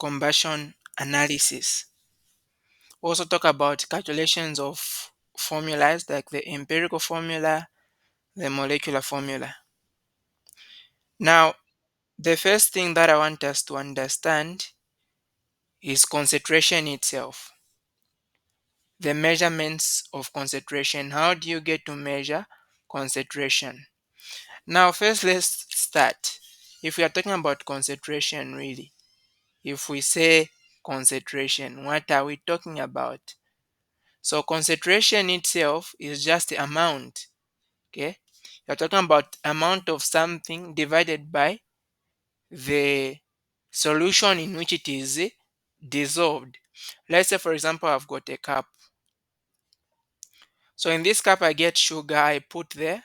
combustion analysis. We also talk about calculations of formulas like the empirical formula, the molecular formula. Now, the first thing that I want us to understand is concentration itself. The measurements of concentration. How do you get to measure concentration? Now, first, let's start. If we are talking about concentration, really, if we say concentration, what are we talking about? So, concentration itself is just the amount. Okay, you're talking about amount of something divided by the solution in which it is dissolved. Let's say, for example, I've got a cup. So in this cup, I get sugar, I put there,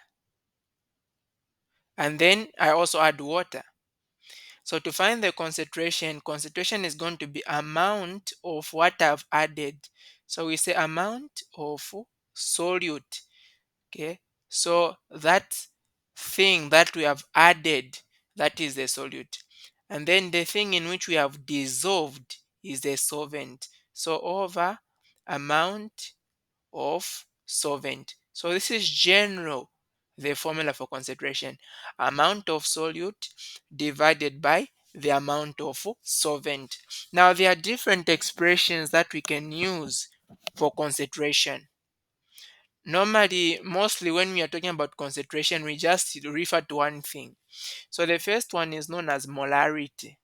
and then I also add water. So to find the concentration is going to be amount of what I've added. So we say amount of solute. Okay. So that thing that we have added, that is the solute. And then the thing in which we have dissolved is the solvent. So over amount of solvent. So this is general, the formula for concentration. Amount of solute divided by the amount of solvent. Now there are different expressions that we can use for concentration. Normally, mostly when we are talking about concentration, we just refer to one thing. So the first one is known as molarity.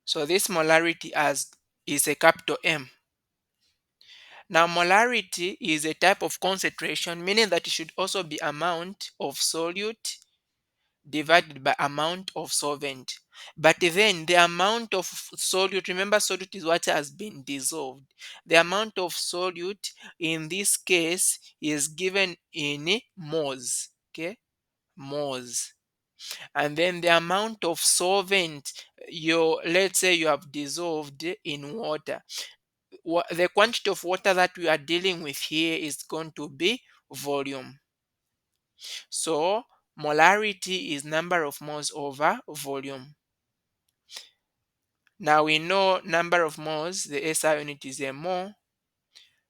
So this molarity is a capital M. Now, molarity is a type of concentration, meaning that it should also be amount of solute divided by amount of solvent. But then the amount of solute, remember solute is what has been dissolved. The amount of solute in this case is given in moles. Okay, moles. And then the amount of solvent, let's say you have dissolved in water. The quantity of water that we are dealing with here is going to be volume. So molarity is number of moles over volume. Now we know number of moles, the SI unit is a mole.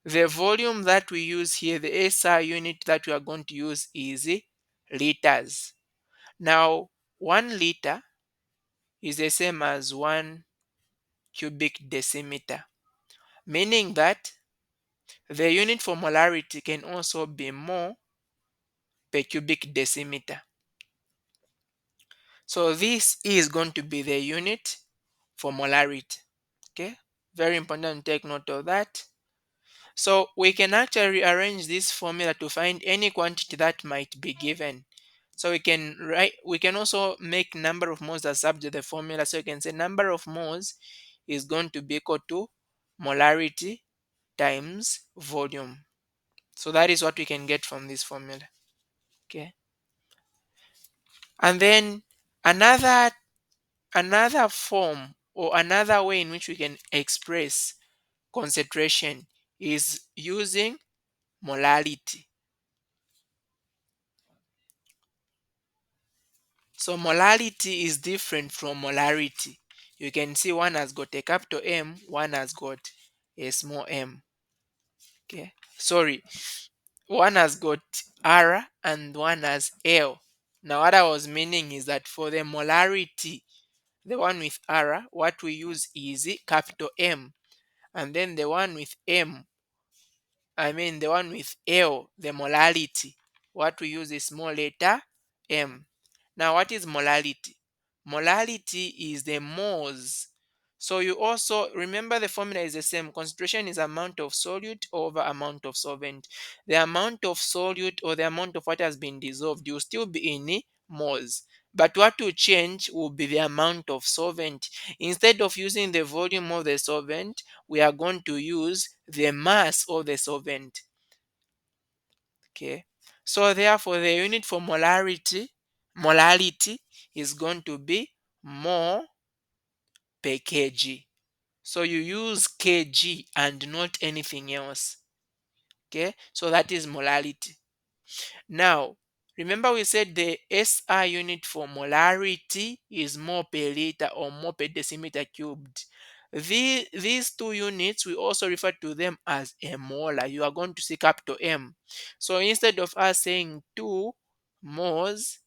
The volume that we use here, the SI unit that we are going to use is liters. Now 1 liter is the same as 1 cubic decimeter, meaning that the unit for molarity can also be mole per cubic decimeter. So this is going to be the unit for molarity. Okay, very important to take note of that. So we can actually arrange this formula to find any quantity that might be given. So we can also make number of moles as subject to the formula. So you can say number of moles is going to be equal to molarity times volume. So that is what we can get from this formula. Okay. And then another form or another way in which we can express concentration is using molarity. So molarity is different from molarity. You can see one has got a capital M, one has got a small m. Okay, sorry, one has got R and one has L. Now what I was meaning is that for the molarity, the one with R, what we use is capital M, and then the one with the one with L, the molarity, what we use is small letter m. Now, what is molarity? Molarity is the moles. So you also remember the formula is the same. Concentration is amount of solute over amount of solvent. The amount of solute or the amount of what has been dissolved will still be in moles. But what will change will be the amount of solvent. Instead of using the volume of the solvent, we are going to use the mass of the solvent. Okay. So therefore the unit for molarity is going to be mole per kg. So you use kg and not anything else. Okay. So that is molarity. Now Remember we said the SI unit for molarity is mole per liter or mole per decimeter cubed. These two units, we also refer to them as a molar. You are going to see capital M. So instead of us saying 2 moles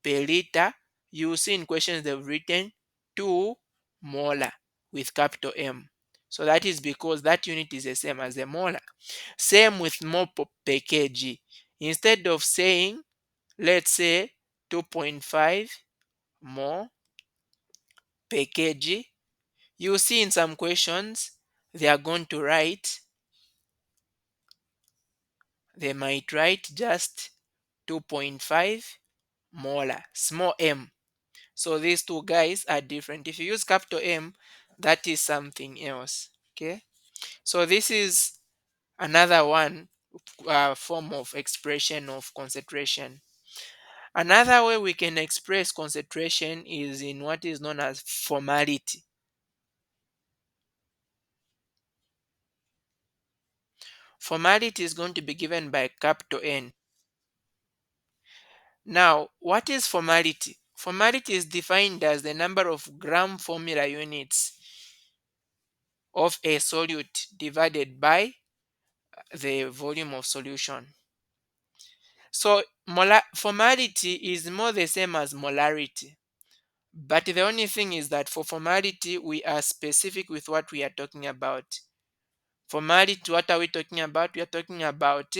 per liter, you will see in questions they've written 2 molar with capital M. So that is because that unit is the same as the molar. Same with mole per kg. Instead of saying, let's say 2.5 mole per kg, you see in some questions they are going to write, they might write just 2.5 molar, small m. So these two guys are different. If you use capital M, that is something else. Okay. So this is another one form of expression of concentration. Another way we can express concentration is in what is known as formality. Formality is going to be given by capital N. Now, what is formality? Formality is defined as the number of gram formula units of a solute divided by the volume of solution. So, formality is more the same as molarity. But the only thing is that for formality, we are specific with what we are talking about. Formality, what are we talking about? We are talking about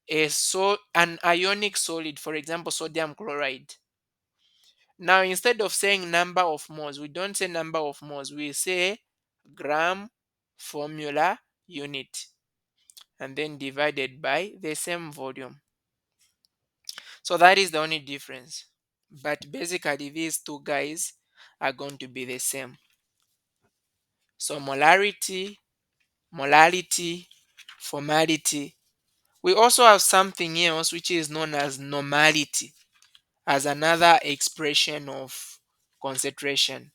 an ionic solid, for example, sodium chloride. Now, instead of saying number of moles, we don't say number of moles, we say gram formula unit and then divided by the same volume. So that is the only difference. But basically, these two guys are going to be the same. So molarity, formality. We also have something else which is known as normality as another expression of concentration.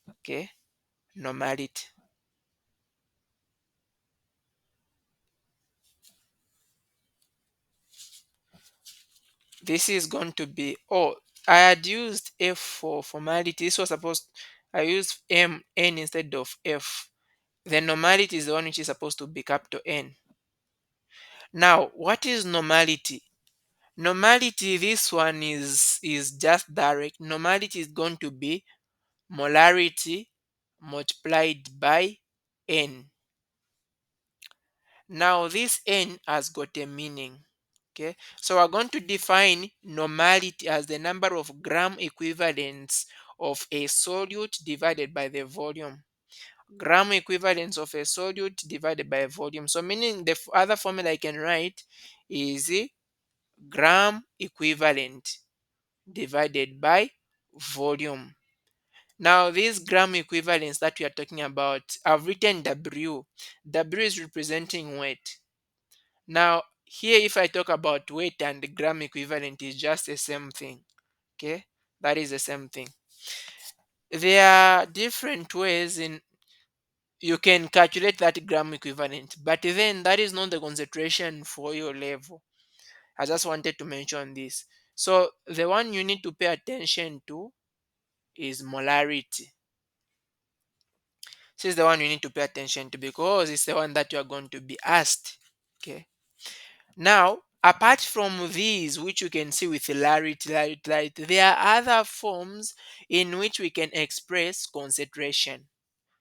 Okay, normality. This is going to be, oh, I had used F for formality. This was supposed, I used N instead of F. The normality is the one which is supposed to be capital N. Now, what is normality? Normality, this one is just direct. Normality is going to be molarity multiplied by N. Now this N has got a meaning. Okay, so we're going to define normality as the number of gram equivalents of a solute divided by the volume. Gram equivalents of a solute divided by volume. So meaning the other formula I can write is gram equivalent divided by volume. Now these gram equivalents that we are talking about, I've written W. W is representing weight. Now, here if I talk about weight and the gram equivalent is just the same thing. Okay, that is the same thing. There are different ways in you can calculate that gram equivalent, but then that is not the concentration for your level. I just wanted to mention this. So the one you need to pay attention to is molarity. This is the one you need to pay attention to because it's the one that you are going to be asked. Okay. Now, apart from these, which you can see with larity, there are other forms in which we can express concentration.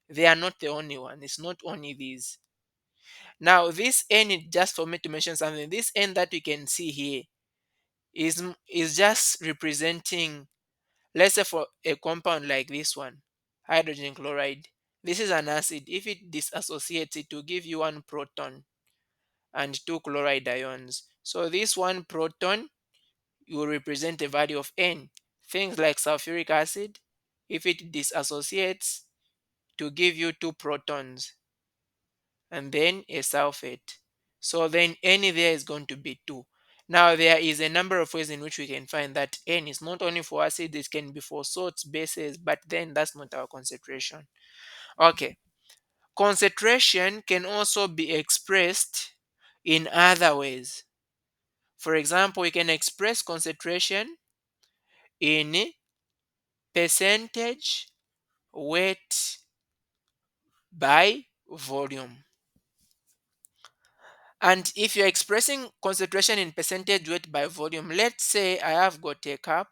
They are not the only one. It's not only these. Now, this n is just for me to mention something. This n that we can see here is just representing, let's say for a compound like this one, hydrogen chloride. This is an acid. If it disassociates, it will give you one proton and two chloride ions. So this one proton will represent a value of N. Things like sulfuric acid, if it disassociates, to give you two protons and then a sulfate. So then N there is going to be 2. Now there is a number of ways in which we can find that N is not only for acids, it can be for salts, bases, but then that's not our concentration. Okay. Concentration can also be expressed in other ways. For example, we can express concentration in percentage weight by volume. And if you're expressing concentration in percentage weight by volume, let's say I have got a cup.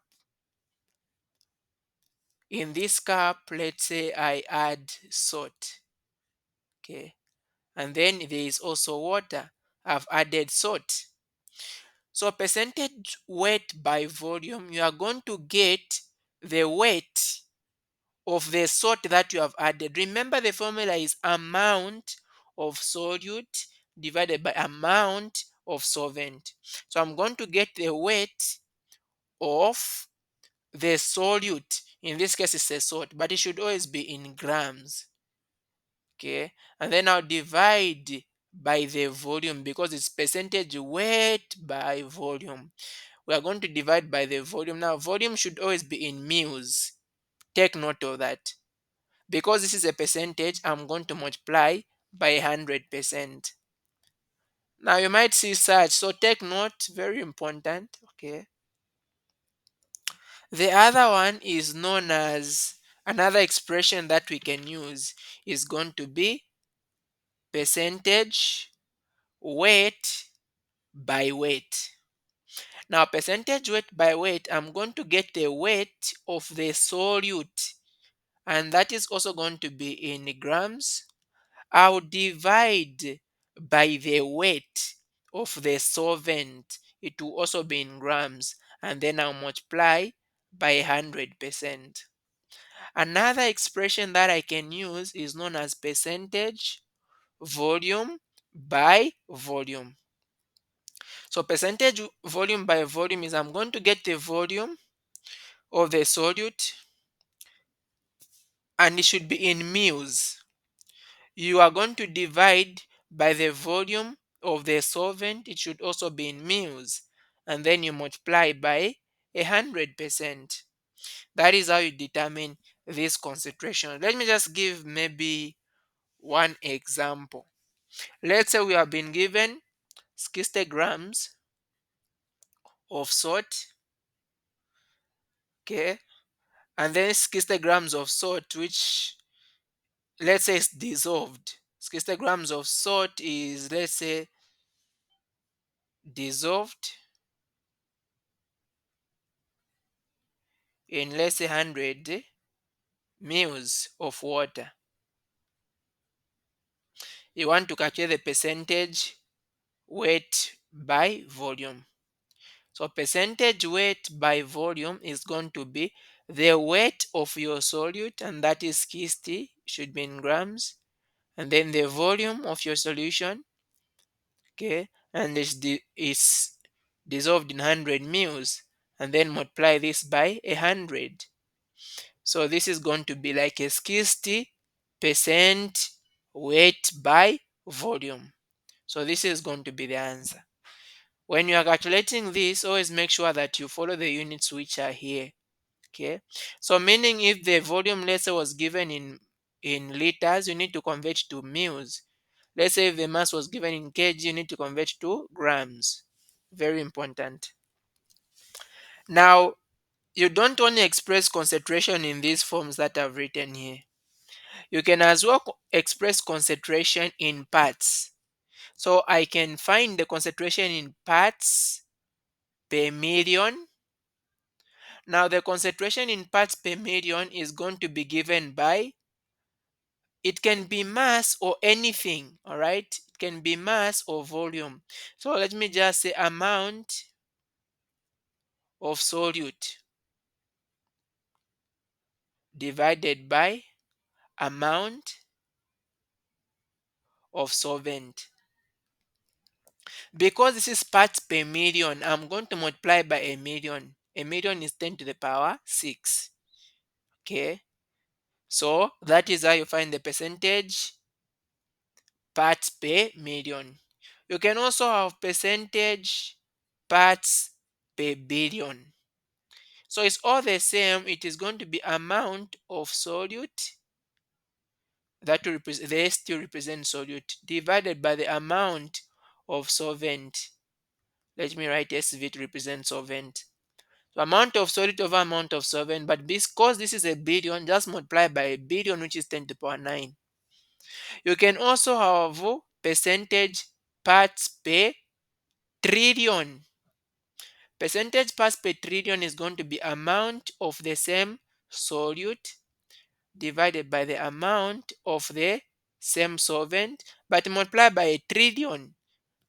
In this cup, let's say I add salt. Okay. And then there is also water. I've added salt. So percentage weight by volume, you are going to get the weight of the salt that you have added. Remember, the formula is amount of solute divided by amount of solvent. So I'm going to get the weight of the solute. In this case, it's a salt, but it should always be in grams. Okay, and then I'll divide by the volume because it's percentage weight by volume. We are going to divide by the volume. Now, volume should always be in mils. Take note of that. Because this is a percentage, I'm going to multiply by 100%. Now, you might see such, so take note, very important. Okay. The other one is known as, another expression that we can use is going to be percentage weight by weight. Now, percentage weight by weight, I'm going to get the weight of the solute, and that is also going to be in grams. I'll divide by the weight of the solvent. It will also be in grams, and then I'll multiply by 100%. Another expression that I can use is known as percentage volume by volume. So percentage volume by volume is I'm going to get the volume of the solute, and it should be in mils. You are going to divide by the volume of the solvent. It should also be in mils, and then you multiply by 100%. That is how you determine this concentration. Let me just give maybe one example. Let's say we have been given 60 grams of salt, okay, and then 60 grams of salt, which let's say it's dissolved. 60 grams of salt is, let's say, dissolved in, let's say, 100 mils of water. You want to calculate the percentage weight by volume. So percentage weight by volume is going to be the weight of your solute, and that is 60, should be in grams, and then the volume of your solution, okay, and it's dissolved in 100 mils, and then multiply this by 100. So this is going to be like a 60% weight by volume. So this is going to be the answer. When you are calculating this, always make sure that you follow the units which are here. Okay. So meaning if the volume, let's say, was given in liters, you need to convert to mils. Let's say if the mass was given in kg, you need to convert to grams. Very important. Now, you don't only express concentration in these forms that I've written here. You can as well express concentration in parts. So I can find the concentration in parts per million. Now the concentration in parts per million is going to be given by, it can be mass or anything, all right? It can be mass or volume. So let me just say amount of solute divided by amount of solvent. Because this is parts per million, I'm going to multiply by a million. A million is 10 to the power 6. Okay. So that is how you find the percentage parts per million. You can also have percentage parts per billion. So it's all the same. It is going to be amount of solute, that will represent, they still represent solute, divided by the amount of solvent. Let me write SV to represent solvent. So amount of solid over amount of solvent, but because this is a billion, just multiply by a billion, which is 10 to the power 9. You can also have percentage parts per trillion. Percentage parts per trillion is going to be amount of the same solute divided by the amount of the same solvent, but multiplied by a trillion.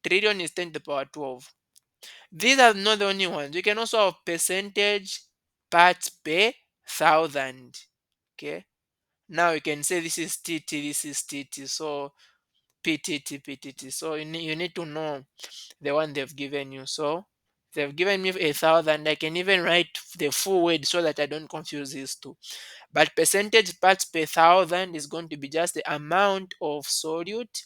Trillion is 10 to the power 12. These are not the only ones. You can also have percentage parts per thousand. Okay. Now you can say this is TT, this is TT. So PTT, PTT. So you need to know the one they've given you. So they've given me 1,000. I can even write the full word so that I don't confuse these two. But percentage parts per thousand is going to be just the amount of solute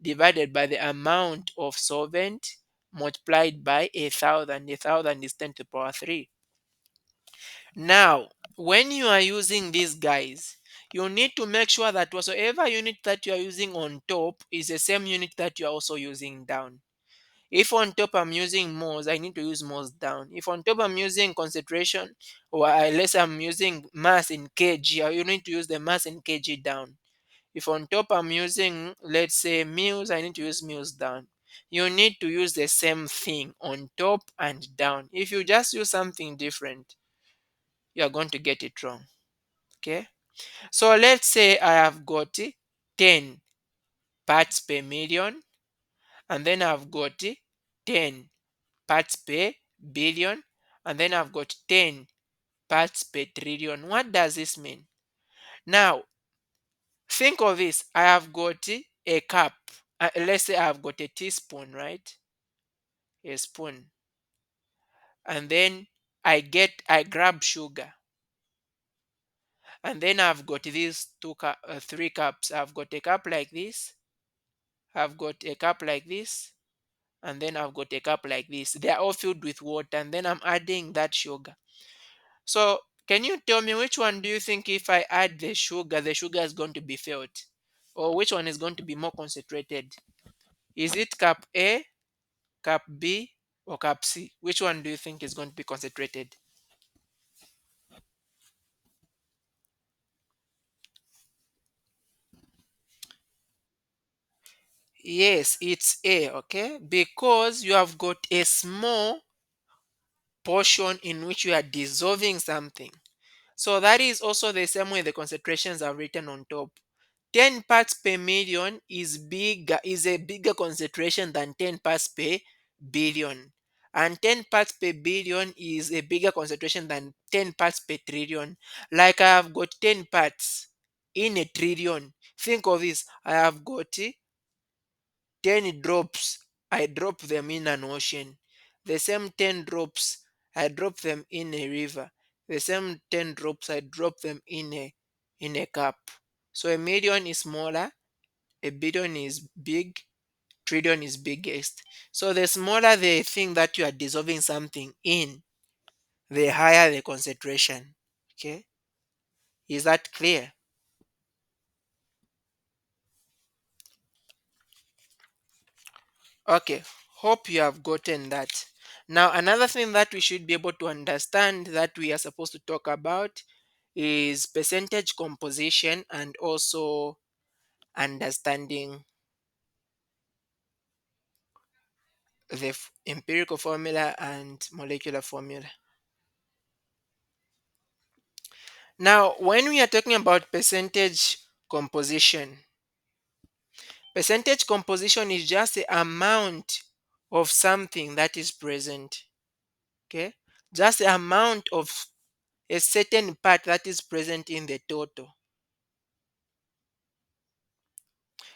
divided by the amount of solvent multiplied by 1,000. 1,000 is 10 to the power 3. Now, when you are using these guys, you need to make sure that whatsoever unit that you are using on top is the same unit that you are also using down. If on top I'm using moles, I need to use moles down. If on top I'm using concentration, or unless I'm using mass in kg, you need to use the mass in kg down. If on top I'm using, let's say, mils, I need to use mils down. You need to use the same thing on top and down. If you just use something different, you are going to get it wrong. Okay? So let's say I have got 10 parts per million, and then I've got 10 parts per billion, and then I've got 10 parts per trillion. What does this mean? Now, think of this. I have got a cup. Let's say I've got a teaspoon, right? A spoon. And then I grab sugar. And then I've got these three cups. I've got a cup like this. I've got a cup like this. And then I've got a cup like this. They are all filled with water. And then I'm adding that sugar. So can you tell me which one do you think if I add the sugar is going to be filled? Or which one is going to be more concentrated? Is it cup A, cup B, or cup C? Which one do you think is going to be concentrated? Yes, it's A, okay? Because you have got a small portion in which you are dissolving something. So that is also the same way the concentrations are written on top. 10 parts per million is a bigger concentration than 10 parts per billion. And 10 parts per billion is a bigger concentration than 10 parts per trillion. Like I have got 10 parts in a trillion. Think of this. I have got 10 drops. I drop them in an ocean. The same 10 drops, I drop them in a river. The same 10 drops, I drop them in a cup. So a million is smaller, a billion is big, trillion is biggest. So the smaller the thing that you are dissolving something in, the higher the concentration. Okay? Is that clear? Okay, hope you have gotten that. Now, another thing that we should be able to understand that we are supposed to talk about is percentage composition and also understanding the empirical formula and molecular formula. Now, when we are talking about percentage composition is just the amount of something that is present. Okay, just the amount of a certain part that is present in the total.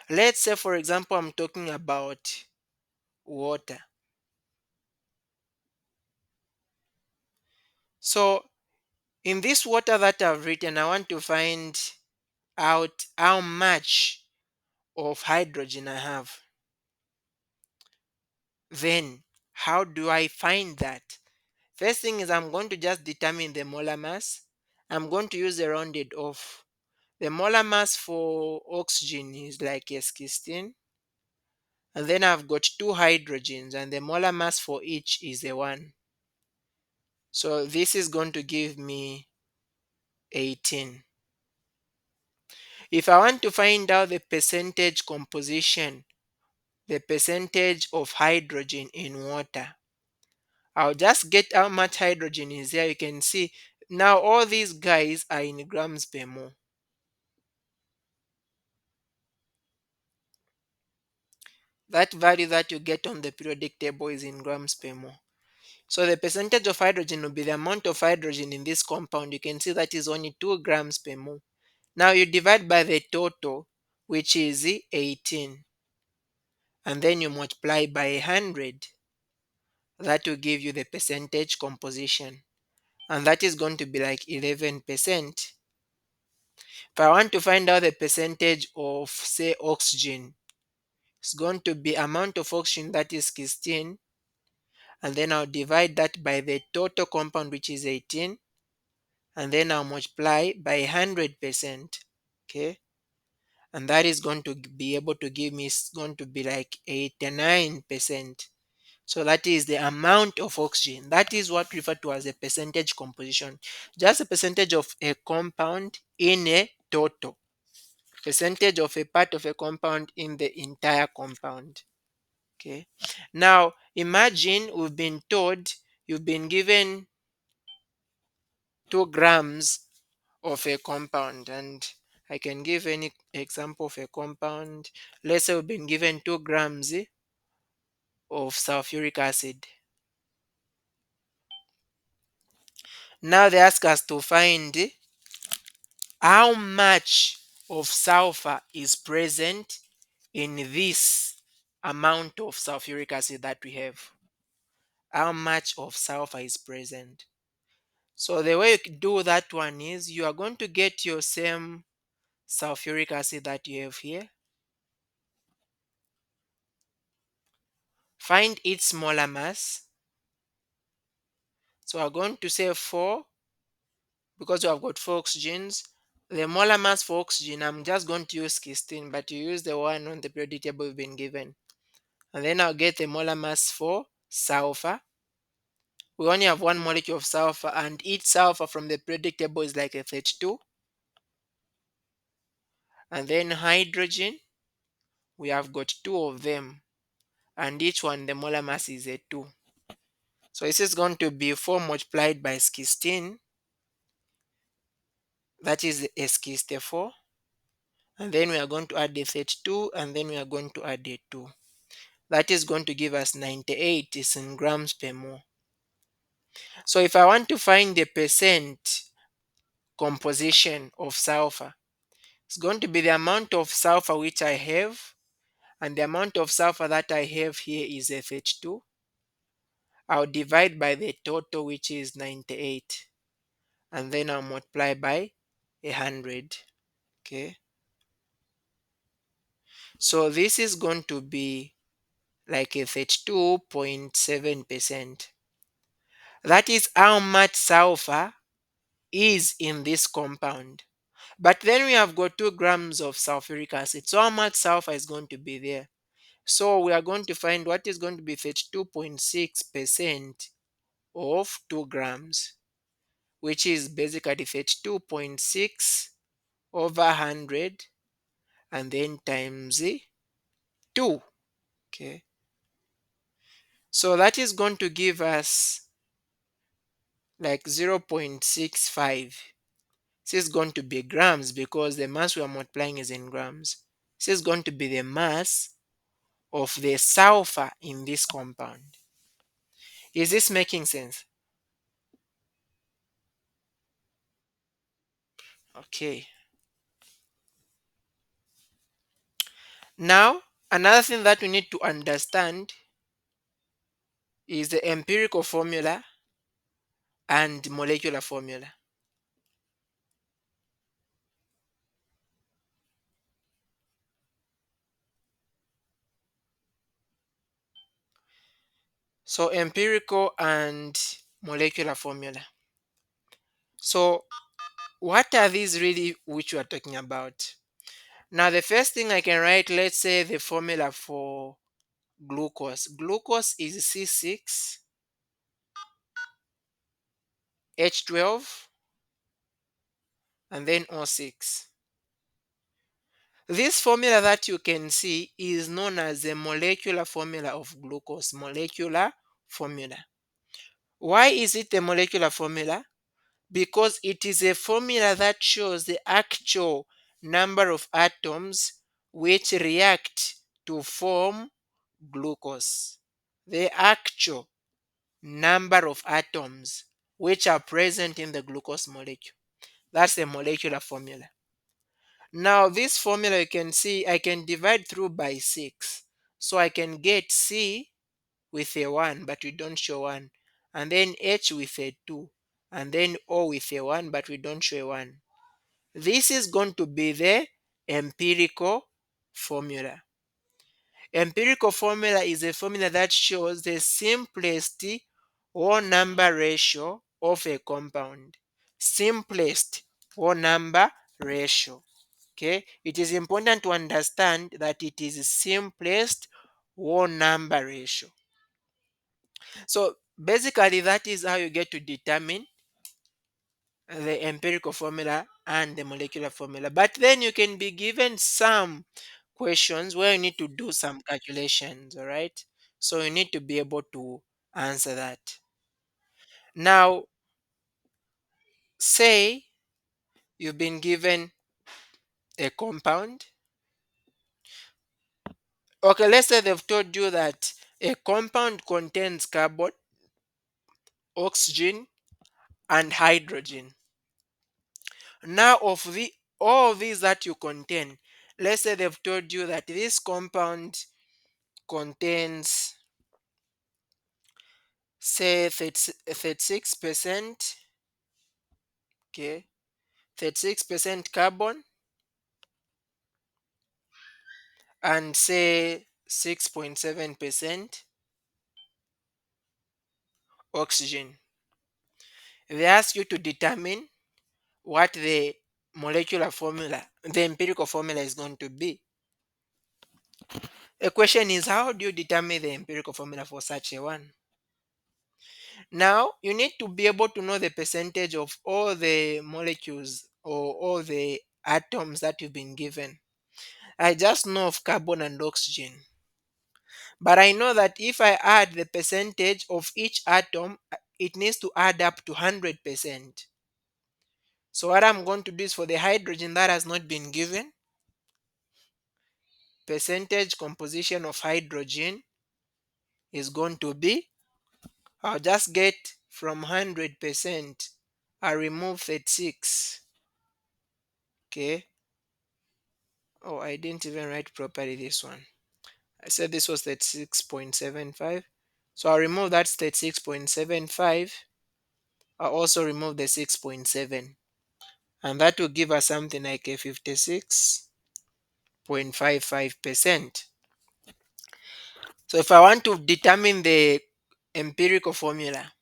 Let's say, for example, I'm talking about water. So, in this water that I've written, I want to find out how much of hydrogen I have. Then, how do I find that? First thing is I'm going to just determine the molar mass. I'm going to use the rounded off. The molar mass for oxygen is like S16. And then I've got two hydrogens, and the molar mass for each is a 1. So this is going to give me 18. If I want to find out the percentage composition, the percentage of hydrogen in water, I'll just get how much hydrogen is there. You can see now all these guys are in grams per mole. That value that you get on the periodic table is in grams per mole. So the percentage of hydrogen will be the amount of hydrogen in this compound. You can see that is only 2 grams per mole. Now you divide by the total, which is 18, and then you multiply by 100. That will give you the percentage composition, and that is going to be like 11%. If I want to find out the percentage of, say, oxygen, it's going to be amount of oxygen, that is 16, and then I'll divide that by the total compound, which is 18, and then I'll multiply by 100%. Okay, and that is going to be able to give me, it's going to be like 89%. So that is the amount of oxygen. That is what referred to as a percentage composition. Just a percentage of a compound in a total. Percentage of a part of a compound in the entire compound. Okay. Now imagine we've been told, you've been given 2 grams of a compound, and I can give any example of a compound. Let's say we've been given 2 grams of sulfuric acid. Now they ask us to find how much of sulfur is present in this amount of sulfuric acid that we have. How much of sulfur is present? So the way you do that one is you are going to get your same sulfuric acid that you have here. Find its molar mass. So we're going to say 4 because we have got 4 oxygens. The molar mass for oxygen, I'm just going to use 16, but you use the one on the periodic table we've been given. And then I'll get the molar mass for sulfur. We only have one molecule of sulfur, and each sulfur from the periodic table is like a 32. And then hydrogen, we have got 2 of them, and each one the molar mass is a 2. So this is going to be 4 multiplied by 16, that is a 64. And then we are going to add the 32, and then we are going to add the 2. That is going to give us 98 is in grams per mole. So if I want to find the percent composition of sulfur, it's going to be the amount of sulfur which I have, and the amount of sulfur that I have here is a 32. I'll divide by the total, which is 98, and then I'll multiply by 100. Okay, so this is going to be like a 32.7%. That is how much sulfur is in this compound. But then we have got 2 grams of sulfuric acid. So how much sulfur is going to be there? So we are going to find what is going to be 32.6% of 2 grams, which is basically 32.6 over 100, and then times 2. Okay. So that is going to give us like 0.65. This is going to be grams because the mass we are multiplying is in grams. This is going to be the mass of the sulfur in this compound. Is this making sense? Okay. Now, another thing that we need to understand is the empirical formula and molecular formula. So empirical and molecular formula. So what are these really which we are talking about? Now the first thing I can write, let's say the formula for glucose. Glucose is C6H12 and then O6. This formula that you can see is known as the molecular formula of glucose. Molecular formula. Why is it the molecular formula? Because it is a formula that shows the actual number of atoms which react to form glucose. The actual number of atoms which are present in the glucose molecule. That's the molecular formula. Now, this formula you can see I can divide through by 6. So I can get C with a 1, but we don't show 1. And then H with a 2. And then O with a 1, but we don't show a 1. This is going to be the empirical formula. Empirical formula is a formula that shows the simplest whole number ratio of a compound. Simplest whole number ratio. Okay, it is important to understand that it is simplest whole number ratio. So basically, that is how you get to determine the empirical formula and the molecular formula. But then you can be given some questions where you need to do some calculations, all right? So you need to be able to answer that. Now, say you've been given a compound. Okay, let's say they've told you that a compound contains carbon, oxygen, and hydrogen. Now, of the all of these that you contain, let's say they've told you that this compound contains, say, 36%, okay, 36% carbon and say 6.7% oxygen. They ask you to determine what the molecular formula, the empirical formula is going to be. The question is, how do you determine the empirical formula for such a one? Now, you need to be able to know the percentage of all the molecules or all the atoms that you've been given. I just know of carbon and oxygen. But I know that if I add the percentage of each atom, it needs to add up to 100%. So what I'm going to do is for the hydrogen that has not been given, percentage composition of hydrogen is going to be, I'll just get from 100%, I remove 36. Okay. Oh, I didn't even write properly this one. I said this was 36.75. So I'll remove that 36.75. I'll also remove the 6.7. And that will give us something like a 56.55%. So if I want to determine the empirical formula,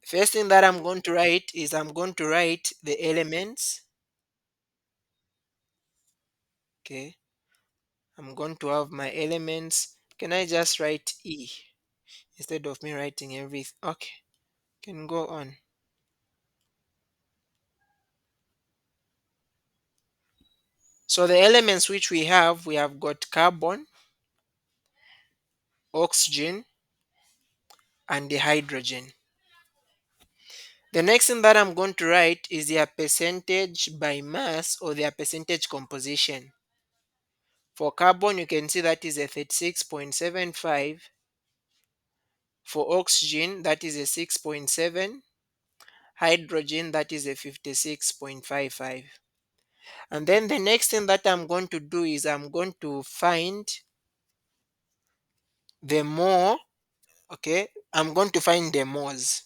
first thing that I'm going to write is I'm going to write the elements. Okay. I'm going to have my elements. Can I just write E instead of me writing everything? Okay. Can go on. So the elements which we have got carbon, oxygen, and the hydrogen. The next thing that I'm going to write is their percentage by mass or their percentage composition. For carbon, you can see that is a 36.75. For oxygen, that is a 6.7. Hydrogen, that is a 56.55. And then the next thing that I'm going to do is I'm going to find the mole. Okay, I'm going to find the moles.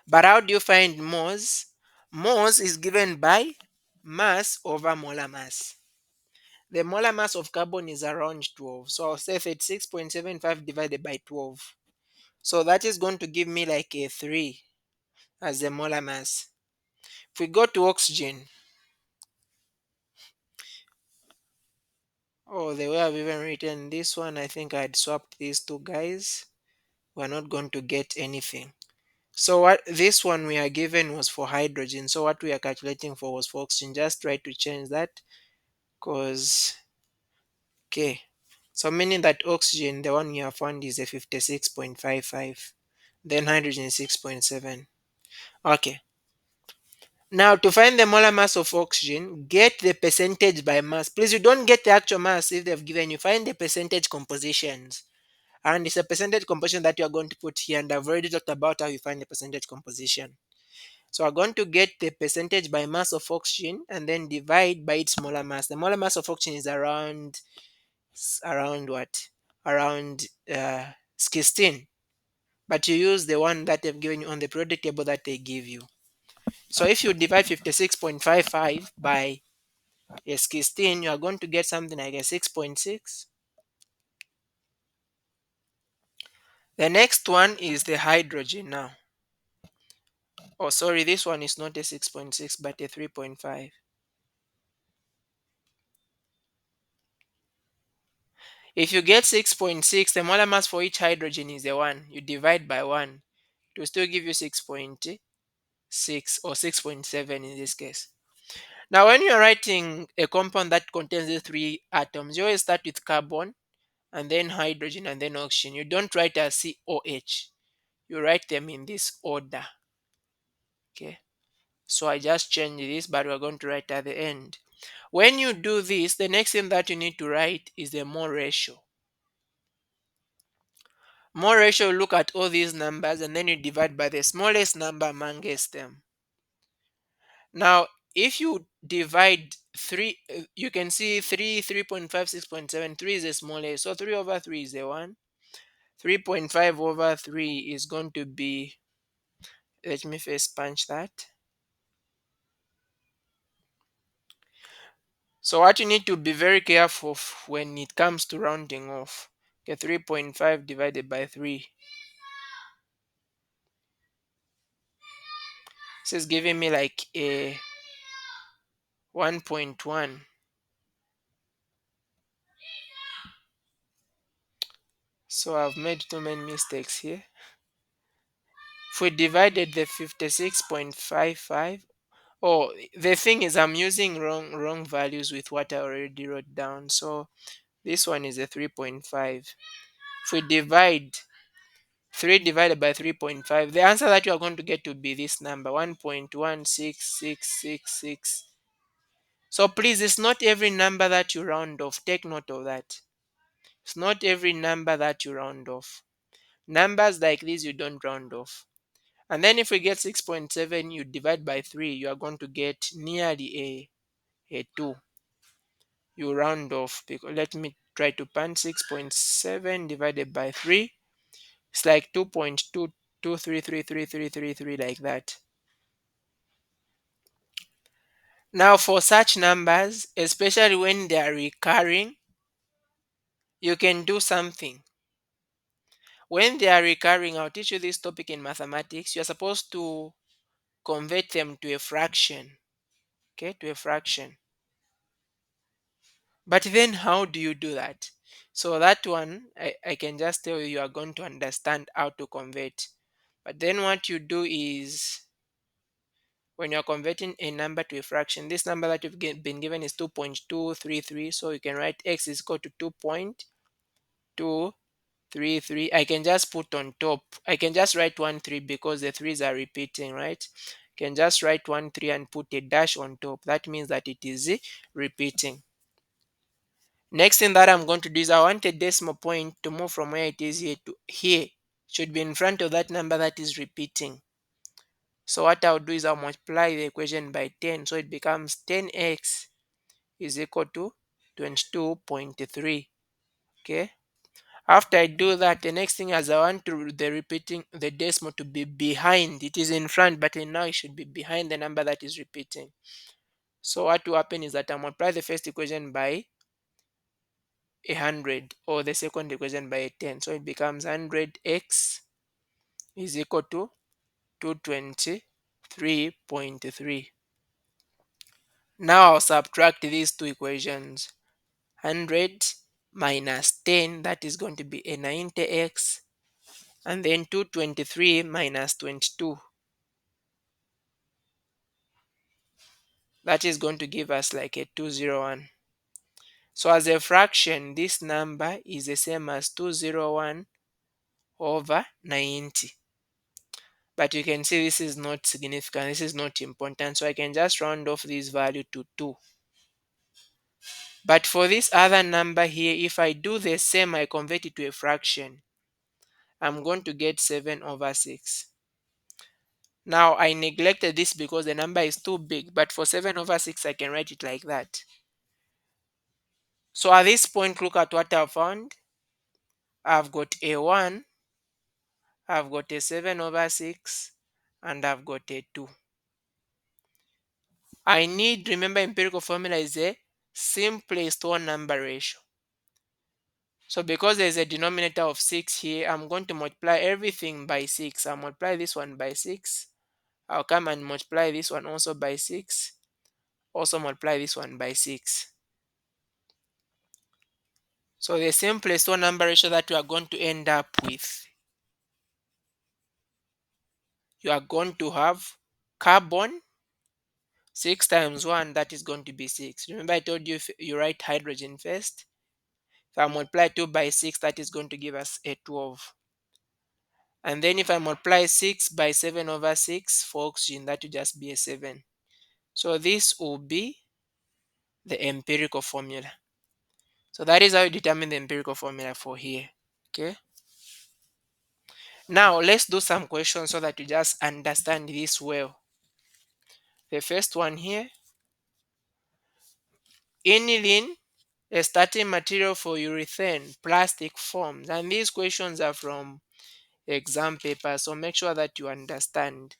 But how do you find moles? Moles is given by mass over molar mass. The molar mass of carbon is around 12. So I'll say 36.75 divided by 12. So that is going to give me like a 3 as the molar mass. If we go to oxygen, Oh, the way I've even written this one, I think I'd swapped these two guys. We're not going to get anything. So what this one we are given was for hydrogen. So what we are calculating for was for oxygen. Just try to change that because okay. So meaning that oxygen, the one you have found is a 56.55. Then hydrogen is 6.7. Okay. Now to find the molar mass of oxygen, get the percentage by mass. Please, you don't get the actual mass if they've given you. Find the percentage compositions. And it's a percentage composition that you are going to put here. And I've already talked about how you find the percentage composition. So we're going to get the percentage by mass of oxygen and then divide by its molar mass. The molar mass of oxygen is around what? Around 16. But you use the one that they've given you on the periodic table that they give you. So if you divide 56.55 by a 16, you are going to get something like a 6.6. The next one is the hydrogen now. Oh, sorry, this one is not a 6.6 but a 3.5. If you get 6.6, the molar mass for each hydrogen is a 1. You divide by 1 to still give you 6.6 or 6.7 in this case. Now, when you are writing a compound that contains the three atoms, you always start with carbon and then hydrogen and then oxygen. You don't write as COH. You write them in this order. Okay. So I just changed this, but we're going to write at the end. When you do this, the next thing that you need to write is the mole ratio. Mole ratio, look at all these numbers and then you divide by the smallest number amongst them. Now, if you divide 3, you can see 3, 3.5, 6.7, 3 is the smallest. So 3 over 3 is the 1. 3.5 over 3 is going to be, let me first punch that. So what you need to be very careful when it comes to rounding off. Okay, 3.5 divided by 3. This is giving me like a 1.1. So I've made too many mistakes here. If we divided the 56.55, oh, the thing is I'm using wrong values with what I already wrote down. So this one is a 3.5. If we divide 3 divided by 3.5, the answer that you are going to get to be this number, 1.16666. So please, it's not every number that you round off. Take note of that. It's not every number that you round off. Numbers like this you don't round off. And then if we get 6.7, you divide by 3, you are going to get nearly a 2. You round off. Because let me try to pan 6.7 divided by 3. It's like 2.2233333 like that. Now for such numbers, especially when they are recurring, you can do something. When they are recurring, I'll teach you this topic in mathematics. You're supposed to convert them to a fraction. Okay, to a fraction. But then how do you do that? So that one, I can just tell you, you are going to understand how to convert. But then what you do is when you're converting a number to a fraction, this number that you've been given is 2.233. So you can write x is equal to 2.233. I can just put on top. I can just write 1 3 because the 3's are repeating, right? Can just write 1 3 and put a dash on top. That means that it is repeating. Next thing that I'm going to do is I want a decimal point to move from where it is here to here. Should be in front of that number that is repeating. So what I'll do is I'll multiply the equation by 10. So it becomes 10x is equal to 22.3. Okay. After I do that, the next thing is I want to the repeating the decimal to be behind. It is in front, but now it should be behind the number that is repeating. So what will happen is that I multiply the first equation by 100 or the second equation by 10. So it becomes 100x is equal to 223.3. Now I'll subtract these two equations. 100 minus 10, that is going to be a 90x, and then 223 minus 22, that is going to give us like a 201. So as a fraction, this number is the same as 201 over 90. But you can see this is not significant, this is not important, so I can just round off this value to 2. But for this other number here, if I do the same, I convert it to a fraction, I'm going to get 7 over 6. Now I neglected this because the number is too big, but for 7 over 6 I can write it like that. So at this point, look at what I've found. I've got a 1, I've got a 7 over 6, and I've got a 2. I need, remember, empirical formula is a simplest whole number ratio. So because there's a denominator of 6 here, I'm going to multiply everything by 6. I'll multiply this one by 6. I'll come and multiply this one also by 6. Also multiply this one by 6. So the simplest whole number ratio that you are going to end up with, you are going to have carbon 6 times 1, that is going to be 6. Remember I told you if you write hydrogen first, if I multiply 2 by 6, that is going to give us a 12. And then if I multiply 6 by 7 over 6 for oxygen, that will just be a 7. So this will be the empirical formula. So that is how you determine the empirical formula for here. Okay. Now let's do some questions so that you just understand this well. The first one here, aniline, a starting material for urethane plastic forms. And these questions are from exam paper, so make sure that you understand.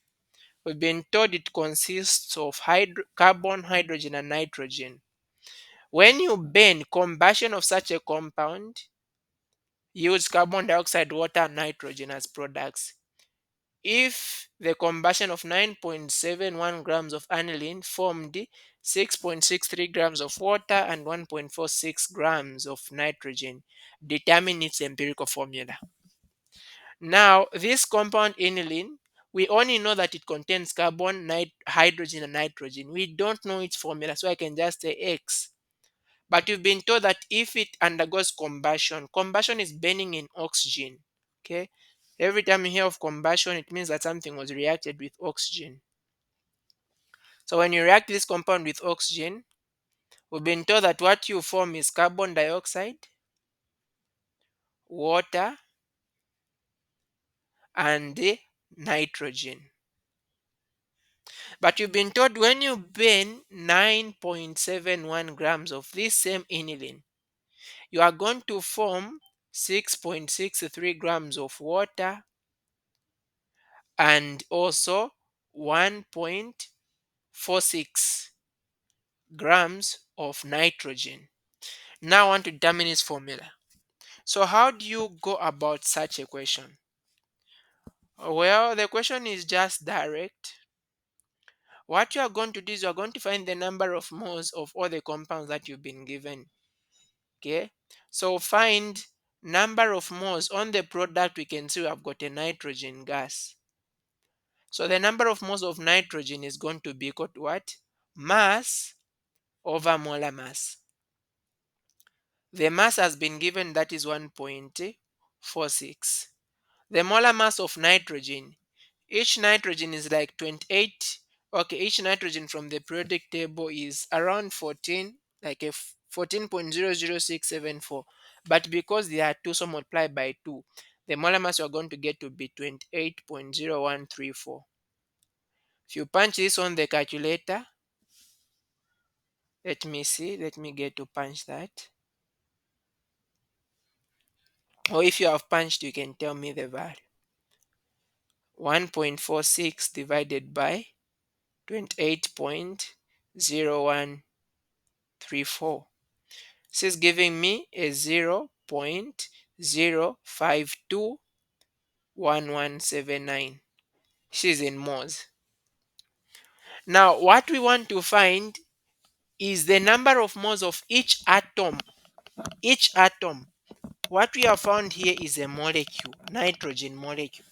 We've been told it consists of carbon, hydrogen, and nitrogen. When you burn, combustion of such a compound yields carbon dioxide, water, and nitrogen as products. If the combustion of 9.71 grams of aniline formed 6.63 grams of water and 1.46 grams of nitrogen, determine its empirical formula. Now, this compound aniline, we only know that it contains carbon, hydrogen, and nitrogen. We don't know its formula, so I can just say X. But you've been told that if it undergoes combustion, combustion is burning in oxygen. Okay. Every time you hear of combustion, it means that something was reacted with oxygen. So when you react this compound with oxygen, we've been told that what you form is carbon dioxide, water, and nitrogen. But you've been told when you burn 9.71 grams of this same aniline, you are going to form 6.63 grams of water and also 1.46 grams of nitrogen. Now I want to determine its formula. So how do you go about such a question? Well, the question is just direct. What you are going to do is you are going to find the number of moles of all the compounds that you've been given. Okay, so find number of moles on the product. We can see we have got a nitrogen gas. So the number of moles of nitrogen is going to be equal to what? Mass over molar mass. The mass has been given, that is 1.46. The molar mass of nitrogen, each nitrogen is like 28. Okay, each nitrogen from the periodic table is around 14, like a 14.00674. But because there are two, so multiply by 2, the molar mass you are going to get to be 28.0134. If you punch this on the calculator, let me see, let me get to punch that. Or if you have punched, you can tell me the value. 1.46 divided by 28.0134. This is giving me a 0.0521179. This is in moles. Now, what we want to find is the number of moles of each atom Each atom, what we have found here is a molecule, nitrogen molecule.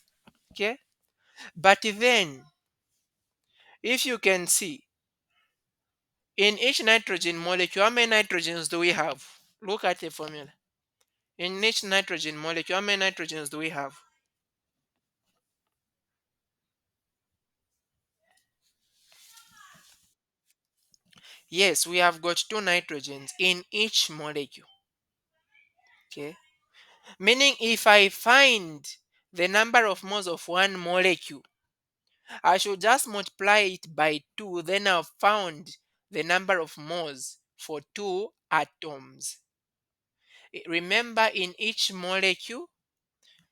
Okay? But then, if you can see, in each nitrogen molecule, how many nitrogens do we have? Look at the formula. In each nitrogen molecule, how many nitrogens do we have? Yes, we have got two nitrogens in each molecule. Okay? Meaning if I find the number of moles of one molecule, I should just multiply it by 2, then I've found the number of moles for two atoms. Remember, in each molecule,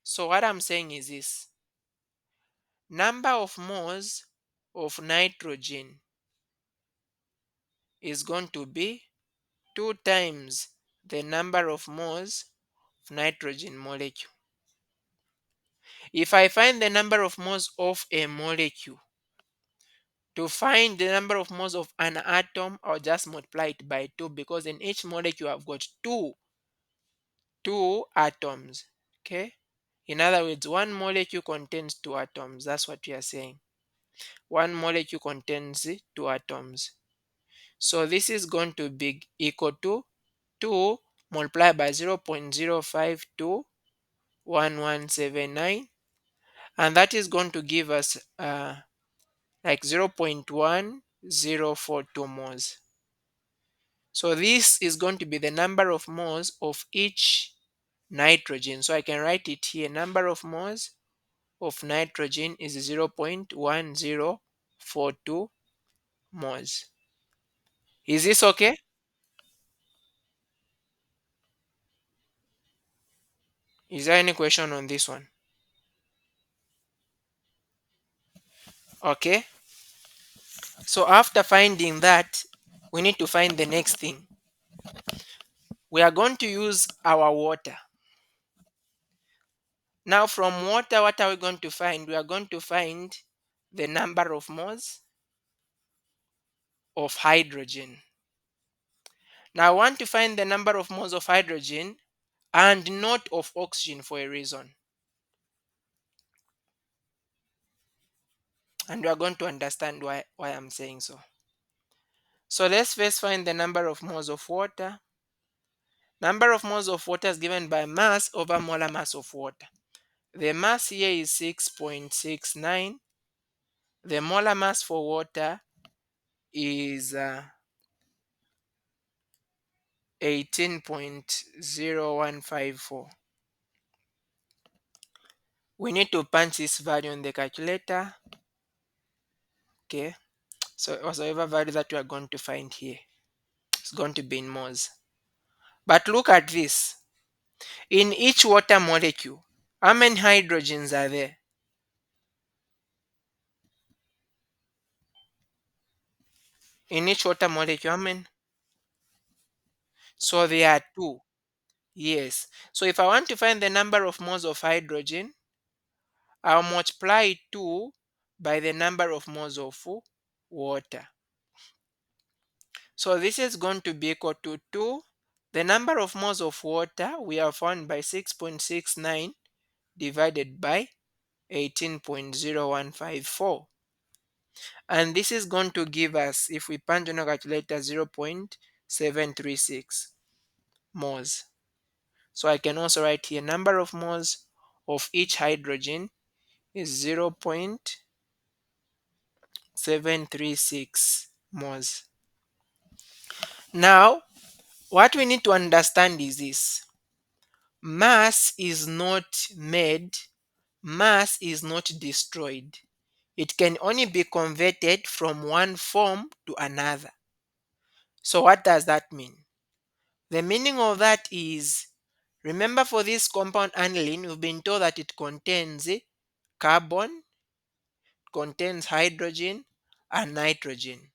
so what I'm saying is this: number of moles of nitrogen is going to be 2 times the number of moles of nitrogen molecule. If I find the number of moles of a molecule, to find the number of moles of an atom, I'll just multiply it by 2, because in each molecule I've got two atoms. Okay? In other words, one molecule contains two atoms. That's what we are saying. One molecule contains two atoms. So this is going to be equal to 2 multiplied by 0.0521179, and that is going to give us like 0.1042 moles. So this is going to be the number of moles of each nitrogen. So I can write it here. Number of moles of nitrogen is 0.1042 moles. Is this okay? Is there any question on this one? Okay. So after finding that, we need to find the next thing. We are going to use our water. Now from water, what are we going to find? We are going to find the number of moles of hydrogen. Now I want to find the number of moles of hydrogen and not of oxygen for a reason. And we are going to understand why I'm saying so. So let's first find the number of moles of water. Number of moles of water is given by mass over molar mass of water. The mass here is 6.69. The molar mass for water is 18.0154. We need to punch this value in the calculator. Okay. So whatsoever value that we are going to find here, it's going to be in moles. But look at this. In each water molecule, how many hydrogens are there? In each water molecule, how many? So there are two. Yes. So if I want to find the number of moles of hydrogen, I'll multiply 2 by the number of moles of water. So this is going to be equal to 2. The number of moles of water we have found by 6.69 divided by 18.0154. And this is going to give us, if we punch on a calculator, 0.736 moles. So I can also write here number of moles of each hydrogen is 0.736 moles. Now, what we need to understand is this: mass is not made, mass is not destroyed. It can only be converted from one form to another. So what does that mean? The meaning of that is, remember, for this compound aniline, we've been told that it contains carbon, contains hydrogen, and nitrogen.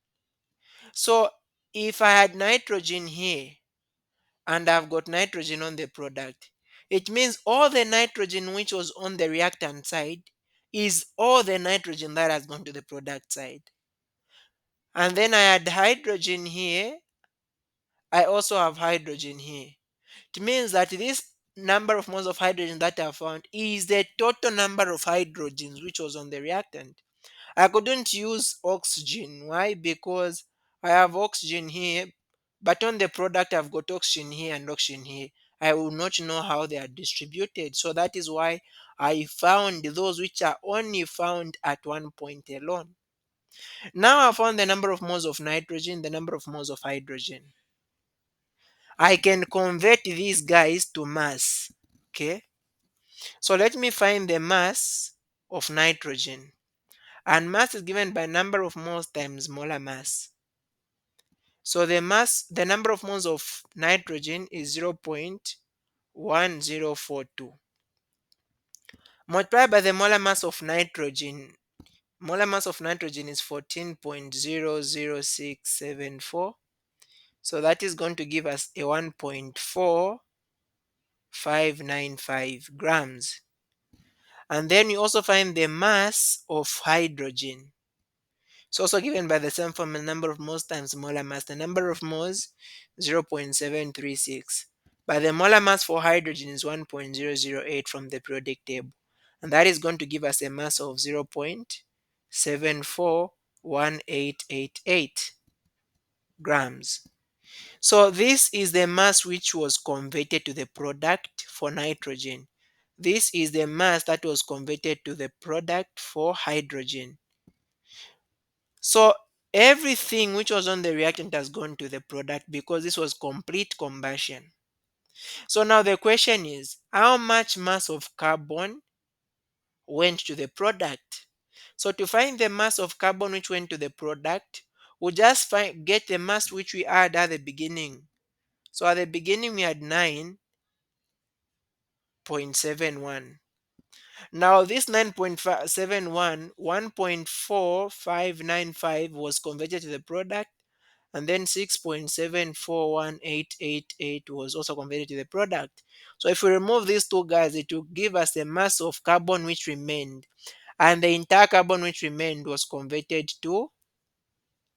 So if I had nitrogen here and I've got nitrogen on the product, it means all the nitrogen which was on the reactant side is all the nitrogen that has gone to the product side. And then I had hydrogen here. I also have hydrogen here. It means that this number of moles of hydrogen that I found is the total number of hydrogens which was on the reactant. I couldn't use oxygen. Why? Because I have oxygen here, but on the product I've got oxygen here and oxygen here. I will not know how they are distributed. So that is why I found those which are only found at one point alone. Now I found the number of moles of nitrogen, the number of moles of hydrogen. I can convert these guys to mass. Okay. So let me find the mass of nitrogen. And mass is given by number of moles times molar mass. So the number of moles of nitrogen is 0.1042. Multiplied by the molar mass of nitrogen. Molar mass of nitrogen is 14.00674. So that is going to give us a 1.4595 grams. And then you also find the mass of hydrogen. It's also given by the same formula, number of moles times molar mass. The number of moles 0.736. But the molar mass for hydrogen is 1.008 from the periodic table. And that is going to give us a mass of 0.741888 grams. So this is the mass which was converted to the product for nitrogen. This is the mass that was converted to the product for hydrogen. So everything which was on the reactant has gone to the product because this was complete combustion. So now the question is, how much mass of carbon went to the product? So to find the mass of carbon which went to the product, we'll just get the mass which we had at the beginning. So at the beginning we had 9.71. Now this 9.71, 1.4595 was converted to the product, and then 6.741888 was also converted to the product. So if we remove these two guys, it will give us the mass of carbon which remained, and the entire carbon which remained was converted to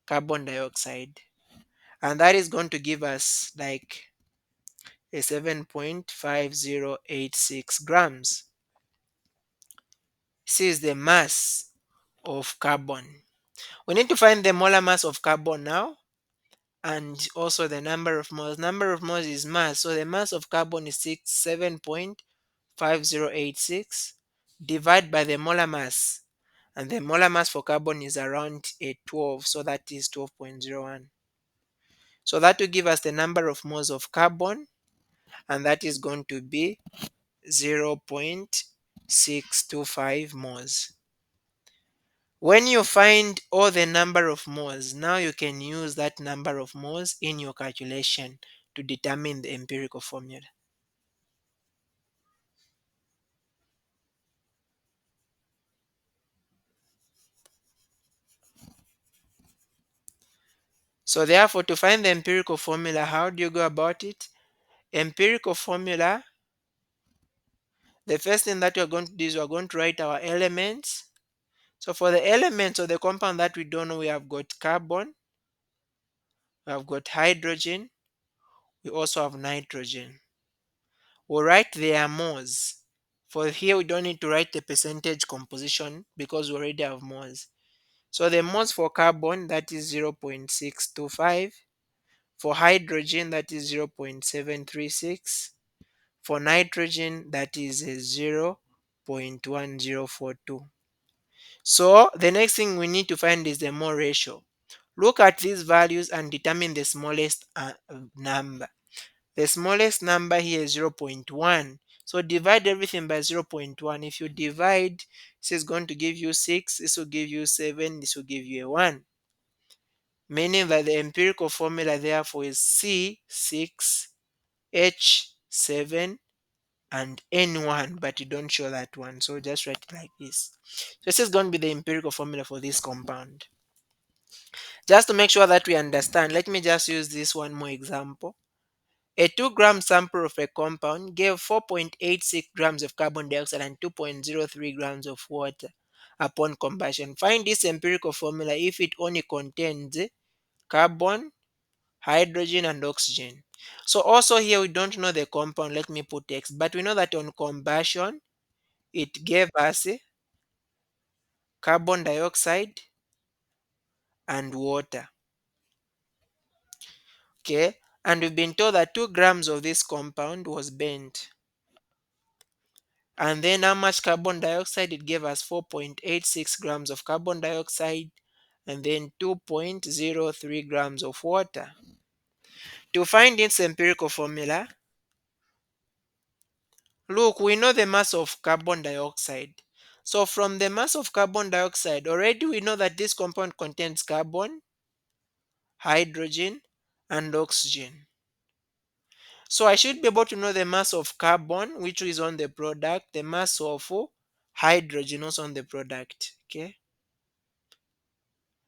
carbon dioxide, and that is going to give us like a 7.5086 grams. This is the mass of carbon. We need to find the molar mass of carbon now, and also the number of moles. Number of moles is mass, so the mass of carbon is 7.5086 divided by the molar mass, and the molar mass for carbon is around a 12, so that is 12.01. So that will give us the number of moles of carbon, and that is going to be 0.625 moles. When you find all the number of moles, now you can use that number of moles in your calculation to determine the empirical formula. So therefore, to find the empirical formula, how do you go about it? Empirical formula, the first thing that we're going to do is we're going to write our elements. So for the elements of the compound that we don't know, we have got carbon, we have got hydrogen, we also have nitrogen. We'll write their moles. For here, we don't need to write the percentage composition because we already have moles. So the moles for carbon, that is 0.625. For hydrogen, that is 0.736. For nitrogen, that is 0.1042. So the next thing we need to find is the mole ratio. Look at these values and determine the smallest number. The smallest number here is 0.1. So divide everything by 0.1. If you divide, this is going to give you 6, this will give you 7, this will give you a 1. Meaning that the empirical formula therefore is C6H7 and N1, but you don't show that one. So just write it like this. So this is going to be the empirical formula for this compound. Just to make sure that we understand, let me just use this one more example. A 2-gram sample of a compound gave 4.86 grams of carbon dioxide and 2.03 grams of water upon combustion. Find this empirical formula if it only contains carbon, hydrogen, and oxygen. So also here we don't know the compound. Let me put X, but we know that on combustion it gave us carbon dioxide and water. Okay, and we've been told that 2 grams of this compound was burnt. And then how much carbon dioxide? It gave us 4.86 grams of carbon dioxide and then 2.03 grams of water. To find its empirical formula, look, we know the mass of carbon dioxide. So from the mass of carbon dioxide, already we know that this compound contains carbon, hydrogen, and oxygen. So I should be able to know the mass of carbon, which is on the product, the mass of hydrogen also on the product. Okay.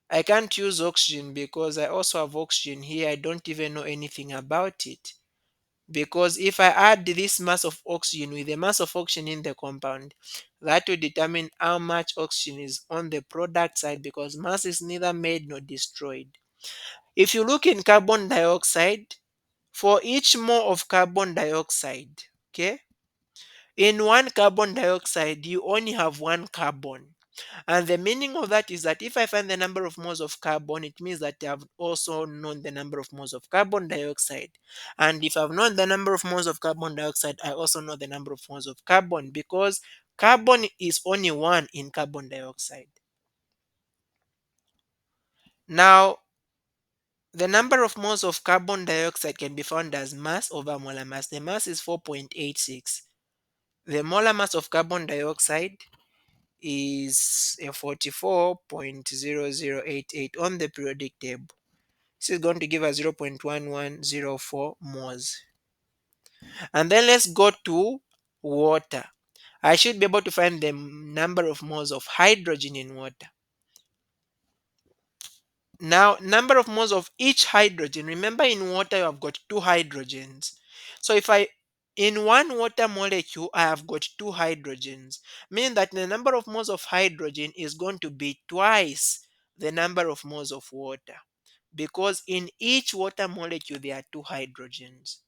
I can't use oxygen because I also have oxygen here. I don't even know anything about it. Because if I add this mass of oxygen with the mass of oxygen in the compound, that will determine how much oxygen is on the product side because mass is neither made nor destroyed. If you look in carbon dioxide, for each mole of carbon dioxide, okay, in one carbon dioxide, you only have one carbon. And the meaning of that is that if I find the number of moles of carbon, it means that I've also known the number of moles of carbon dioxide. And if I've known the number of moles of carbon dioxide, I also know the number of moles of carbon because carbon is only one in carbon dioxide. Now, the number of moles of carbon dioxide can be found as mass over molar mass. The mass is 4.86. The molar mass of carbon dioxide is a 44.0088 on the periodic table. This is going to give us 0.1104 moles. And then let's go to water. I should be able to find the number of moles of hydrogen in water. Now, number of moles of each hydrogen. Remember in water you have got two hydrogens. So if I in one water molecule I have got two hydrogens, meaning that the number of moles of hydrogen is going to be twice the number of moles of water because in each water molecule there are two hydrogens.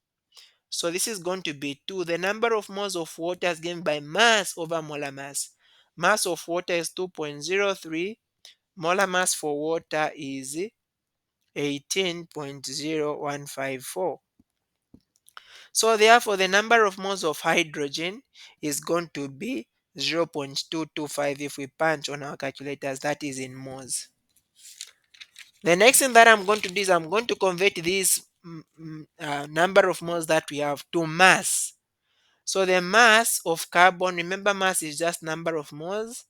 So this is going to be 2. The number of moles of water is given by mass over molar mass. Mass of water is 2.03. Molar mass for water is 18.0154. So therefore the number of moles of hydrogen is going to be 0.225 if we punch on our calculators, that is in moles. The next thing that I'm going to do is I'm going to convert this number of moles that we have to mass. So the mass of carbon, remember mass is just number of moles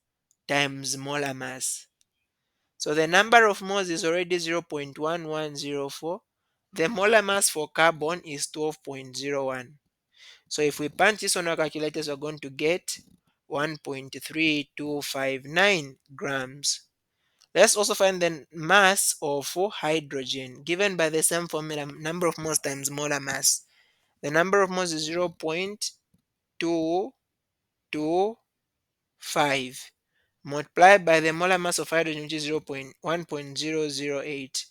times molar mass. So the number of moles is already 0.1104. The molar mass for carbon is 12.01. So if we punch this on our calculators, we're going to get 1.3259 grams. Let's also find the mass of hydrogen given by the same formula, number of moles times molar mass. The number of moles is 0.225 multiplied by the molar mass of hydrogen, which is 0.1.008,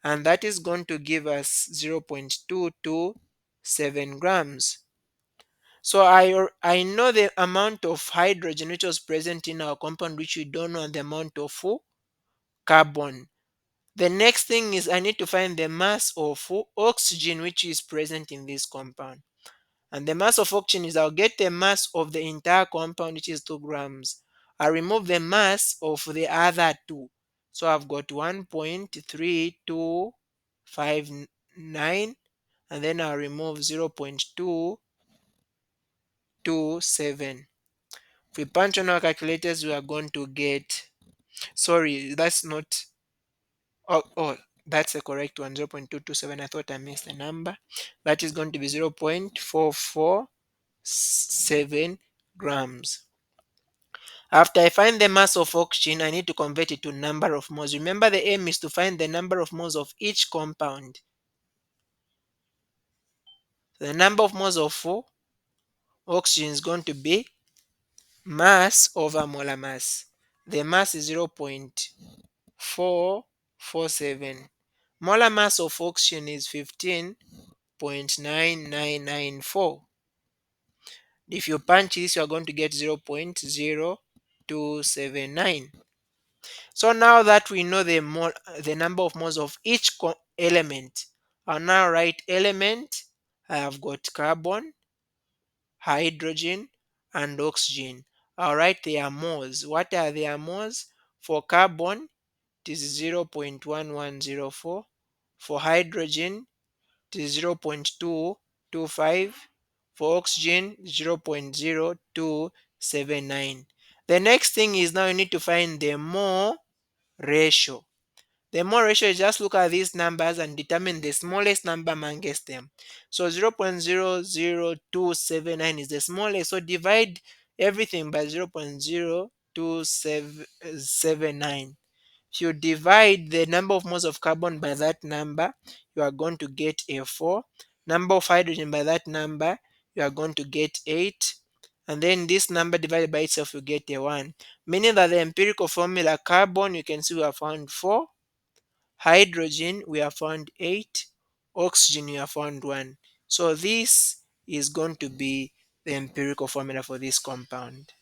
and that is going to give us 0.227 grams. So I know the amount of hydrogen which was present in our compound, which we don't know the amount of carbon. The next thing is I need to find the mass of oxygen which is present in this compound. And the mass of oxygen is I'll get the mass of the entire compound, which is 2 grams. I remove the mass of the other two. So I've got 1.3259 and then I'll remove 0.227. If we punch on our calculators, we are going to get, sorry, that's not, that's the correct one, 0.227. I thought I missed the number. That is going to be 0.447 grams. After I find the mass of oxygen, I need to convert it to number of moles. Remember, the aim is to find the number of moles of each compound. The number of moles of oxygen is going to be mass over molar mass. The mass is 0.447. Molar mass of oxygen is 15 0.9994. If you punch this, you are going to get 0.0279. So now that we know the number of moles of each element, I'll now write element. I have got carbon, hydrogen, and oxygen. I'll write their moles. What are their moles? For carbon, it is 0.1104. For hydrogen, it is 0.225. For oxygen, 0.0279. The next thing is now you need to find the mole ratio. The mole ratio is just look at these numbers and determine the smallest number amongst them. So 0.00279 is the smallest. So divide everything by 0.0279. If you divide the number of moles of carbon by that number, you are going to get a 4. Number of hydrogen by that number, you are going to get 8. And then this number divided by itself, you get a 1. Meaning that the empirical formula carbon, you can see we have found 4. Hydrogen, we have found 8. Oxygen, we have found 1. So this is going to be the empirical formula for this compound.